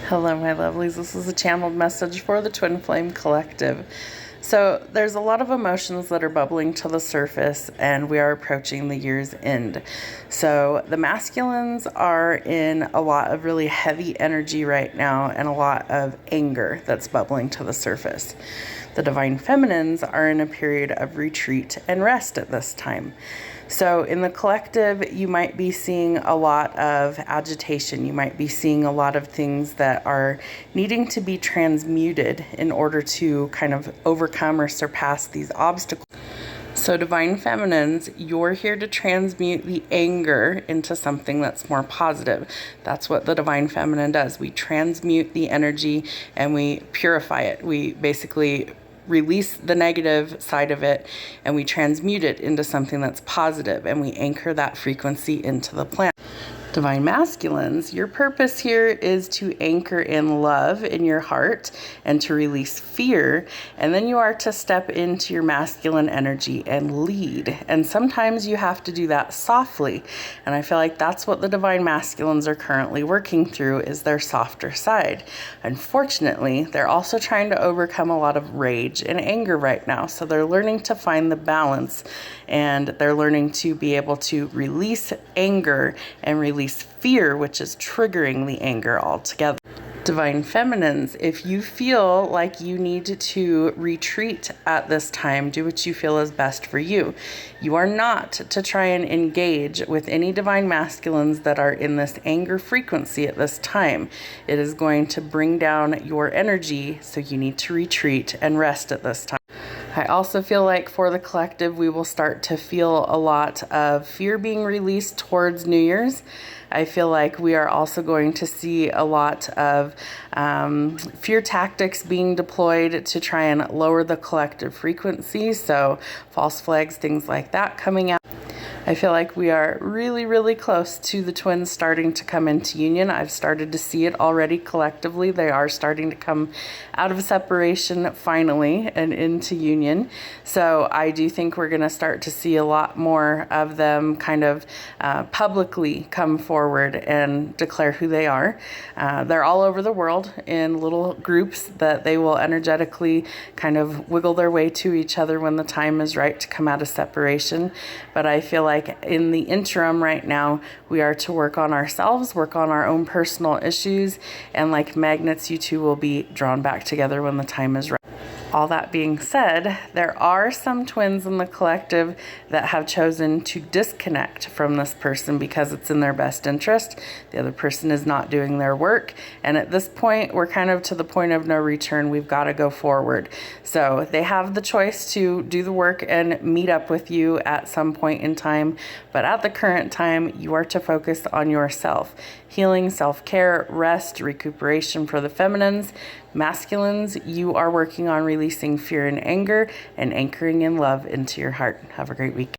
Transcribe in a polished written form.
Hello, my lovelies. This is a channeled message for the Twinflame collective. So there's a lot of emotions that are bubbling to the surface, and we are approaching the year's end. So the masculines are in a lot of really heavy energy right now and a lot of anger that's bubbling to the surface. The divine feminines are in a period of retreat and rest at this time. So in the collective, you might be seeing a lot of agitation. You might be seeing a lot of things that are needing to be transmuted in order to kind of overcome or surpass these obstacles. So divine feminines, you're here to transmute the anger into something that's more positive. That's what the divine feminine does. We transmute the energy and we purify it. We basically release the negative side of it and we transmute it into something that's positive, and we anchor that frequency into the planet. Divine masculines, your purpose here is to anchor in love in your heart and to release fear, and then you are to step into your masculine energy and lead. And sometimes you have to do that softly, and I feel like that's what the divine masculines are currently working through, is their softer side. Unfortunately, they're also trying to overcome a lot of rage and anger right now, so they're learning to find the balance, and they're learning to be able to release anger and release fear, which is triggering the anger altogether. Divine feminines, if you feel like you need to retreat at this time, do what you feel is best for you. You are not to try and engage with any divine masculines that are in this anger frequency at this time. It is going to bring down your energy, so you need to retreat and rest at this time. I also feel like for the collective, we will start to feel a lot of fear being released towards New Year's. I feel like we are also going to see a lot of fear tactics being deployed to try and lower the collective frequency. So false flags, things like that coming out. I feel like we are really, really close to the twins starting to come into union. I've started to see it already collectively. They are starting to come out of separation finally and into union. So I do think we're going to start to see a lot more of them kind of publicly come forward and declare who they are. They're all over the world in little groups that they will energetically kind of wiggle their way to each other when the time is right to come out of separation. But I feel like in the interim right now, we are to work on ourselves, work on our own personal issues, and like magnets, you two will be drawn back together when the time is right. All that being said, there are some twins in the collective that have chosen to disconnect from this person because it's in their best interest. The other person is not doing their work. And at this point, we're kind of to the point of no return. We've got to go forward. So they have the choice to do the work and meet up with you at some point in time. But at the current time, you are to focus on yourself. Healing, self-care, rest, recuperation for the feminines. Masculines, you are working on releasing fear and anger and anchoring in love into your heart. Have a great week.